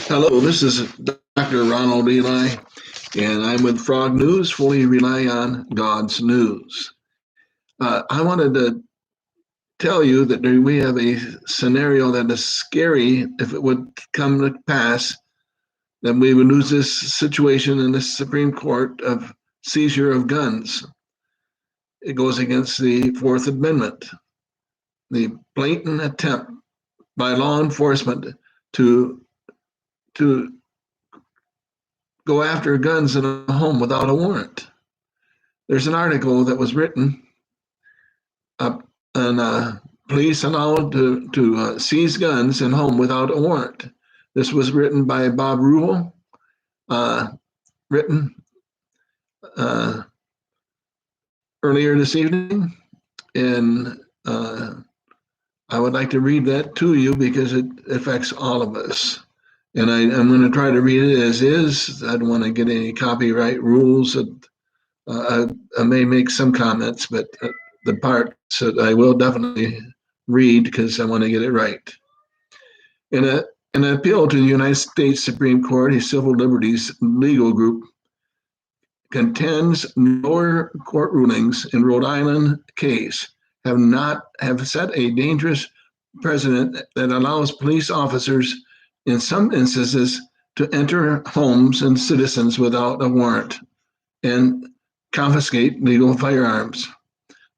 Hello, this is Dr. Ronald Eli, and I'm with Frog News, fully rely on God's news. I wanted to tell you that we have a scenario that is scary if it would come to pass, that we would lose this situation in the Supreme Court of seizure of guns. It goes against the Fourth Amendment, the blatant attempt by law enforcement to go after guns in a home without a warrant. There's an article that was written on police allowed to seize guns in home without a warrant. This was written by Bob Ruhl, written earlier this evening, and I would like to read that to you because it affects all of us. And I'm going to try to read it as is. I don't want to get any copyright rules. I may make some comments, but the parts that I will definitely read because I want to get it right. In an appeal to the United States Supreme Court, a civil liberties legal group contends lower court rulings in Rhode Island case have set a dangerous precedent that allows police officers in some instances to enter homes and citizens without a warrant and confiscate legal firearms.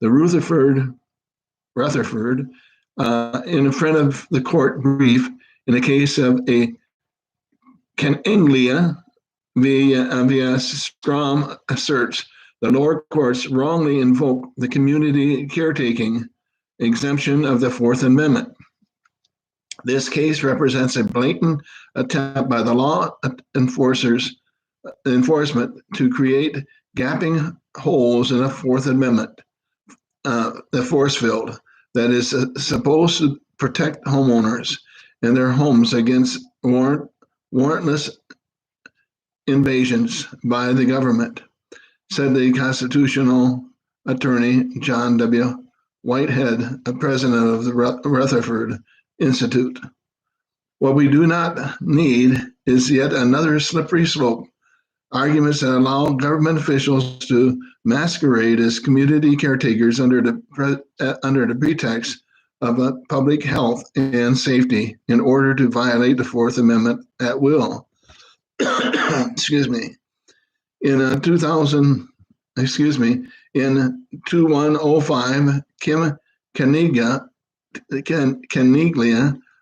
The Rutherford, in front of the court brief in the case of a Caniglia via Strom asserts the lower courts wrongly invoked the community caretaking exemption of the Fourth Amendment. This case represents a blatant attempt by the law enforcement to create gaping holes in a Fourth Amendment, the force field that is supposed to protect homeowners and their homes against warrantless invasions by the government, said the constitutional attorney John W. Whitehead, a president of the Rutherford Institute. What we do not need is yet another slippery slope, arguments that allow government officials to masquerade as community caretakers under the pretext of public health and safety in order to violate the Fourth Amendment at will. Excuse me. In 2105, Kim Caniglia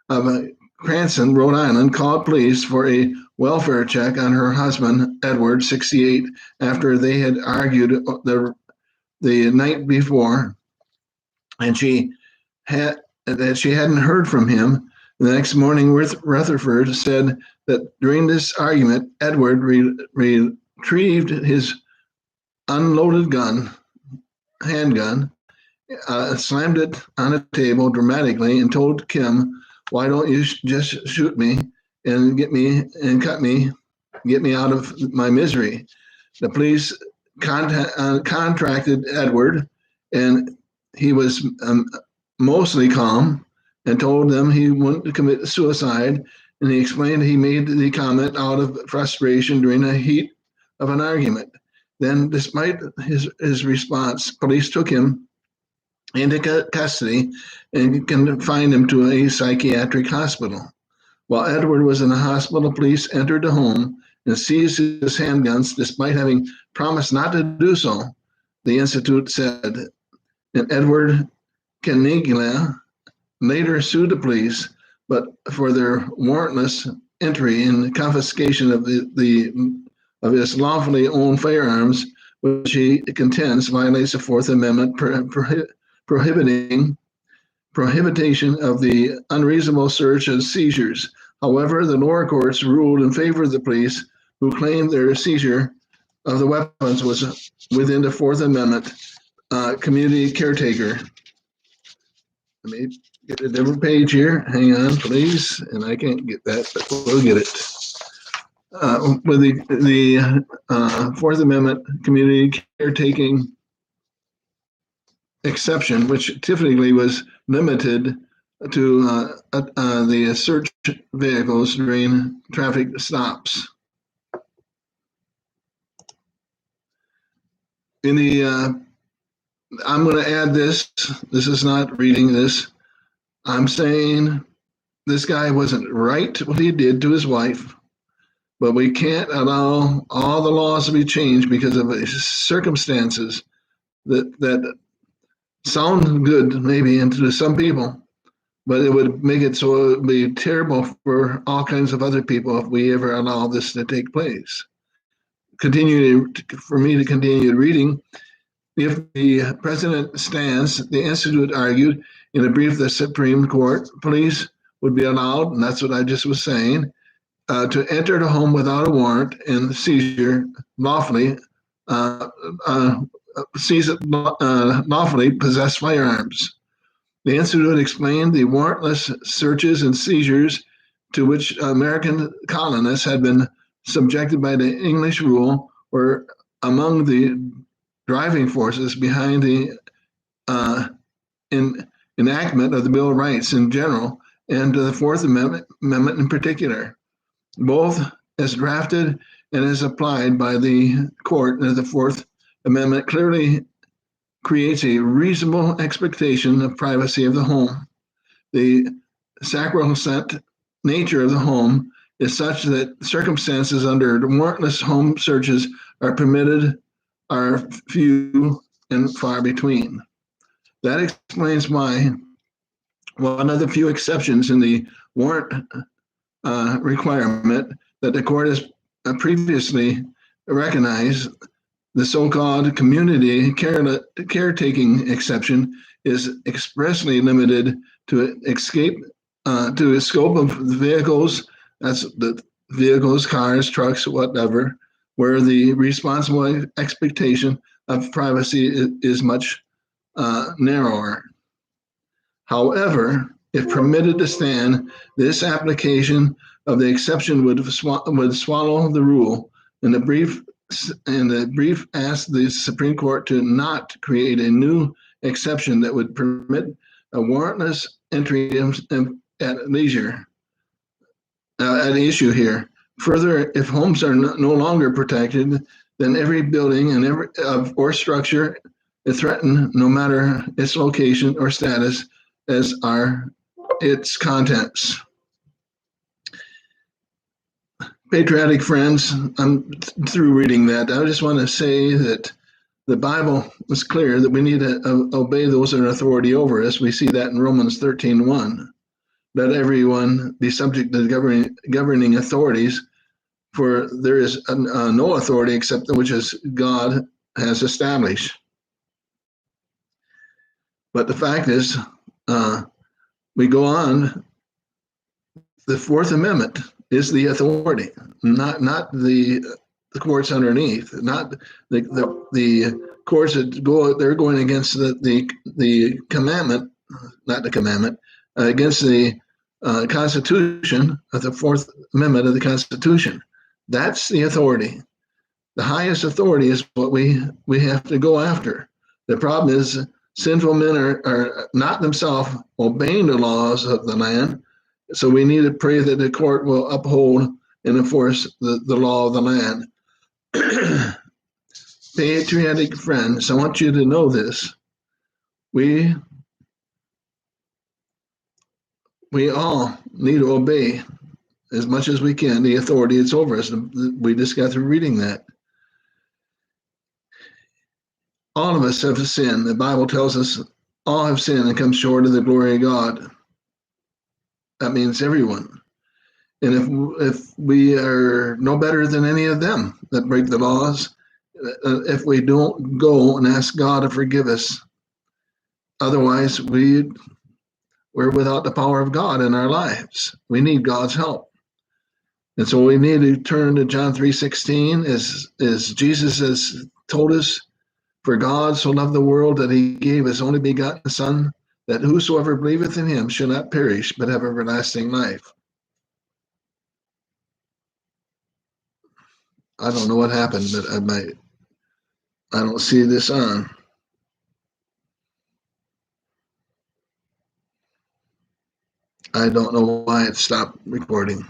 of Cranston, Rhode Island, called police for a welfare check on her husband, Edward, 68, after they had argued the night before, and she hadn't heard from him. The next morning, Rutherford said that during this argument, Edward retrieved his unloaded handgun, slammed it on a table dramatically, and told Kim, "Why don't you just shoot me and get me out of my misery?" The police contracted Edward, and he was mostly calm and told them he wouldn't commit suicide. And he explained he made the comment out of frustration during the heat of an argument. Then, despite his response, police took him into custody and confined him to a psychiatric hospital. While Edward was in the hospital, police entered the home and seized his handguns despite having promised not to do so, the Institute said. And Edward Caniglia later sued the police, but for their warrantless entry and confiscation of his lawfully owned firearms, which he contends violates the Fourth Amendment, prohibition of the unreasonable search and seizures. However, the lower courts ruled in favor of the police, who claimed their seizure of the weapons was within the Fourth Amendment community caretaker. Let me get a different page here. Hang on, please. And I can't get that, but we'll get it. With the Fourth Amendment community caretaking exception, which typically was limited to the search vehicles during traffic stops. In the, I'm going to add this. This is not reading this. I'm saying this guy wasn't right what he did to his wife, but we can't allow all the laws to be changed because of circumstances that sound good maybe to some people, but it would make it so it would be terrible for all kinds of other people if we ever allow this to take place. For me to continue reading, if the president stands, the Institute argued in a brief the Supreme Court, police would be allowed, and that's what I just was saying, to enter the home without a warrant and seizure lawfully, lawfully possess firearms. The Institute explained the warrantless searches and seizures to which American colonists had been subjected by the English rule were among the driving forces behind the enactment of the Bill of Rights in general and the Fourth Amendment in particular, both as drafted and as applied by the court. The Fourth Amendment clearly creates a reasonable expectation of privacy of the home. The sacrosanct nature of the home is such that circumstances under warrantless home searches are permitted are few and far between. That explains why one of the few exceptions in the warrant requirement that the court has previously recognized, the so-called community caretaking exception, is expressly limited to the scope of the vehicles. That's the vehicles, cars, trucks, whatever, where the responsible expectation of privacy is much narrower. However, if permitted to stand, this application of the exception would swallow the rule. In the brief asked the Supreme Court to not create a new exception that would permit a warrantless entry at leisure. At issue here. Further, if homes are no longer protected, then every building and or structure is threatened, no matter its location or status, as are its contents. Patriotic friends, I'm through reading that. I just want to say that the Bible is clear that we need to obey those in authority over us. We see that in Romans 13:1. Let everyone be subject to the governing authorities, for there is no authority except that which is God has established. But the fact is, we go on, the Fourth Amendment is the authority, not the courts underneath, not the courts that they're going against the commandment, not the commandment, against the Constitution of the Fourth Amendment of the Constitution. That's the authority. The highest authority is what we have to go after. The problem is sinful men are not themselves obeying the laws of the land, so we need to pray that the court will uphold and enforce the law of the land. Patriotic friends, I want you to know this. We all need to obey as much as we can the authority that's over us. We just got through reading that. All of us have sinned. The Bible tells us all have sinned and come short of the glory of God. That means everyone. And if we are no better than any of them that break the laws, if we don't go and ask God to forgive us, otherwise we're without the power of God in our lives. We need God's help. And so we need to turn to John 3:16, as Jesus has told us, for God so loved the world that he gave his only begotten Son, that whosoever believeth in him shall not perish, but have everlasting life. I don't know what happened, but I don't see this on. I don't know why it stopped recording.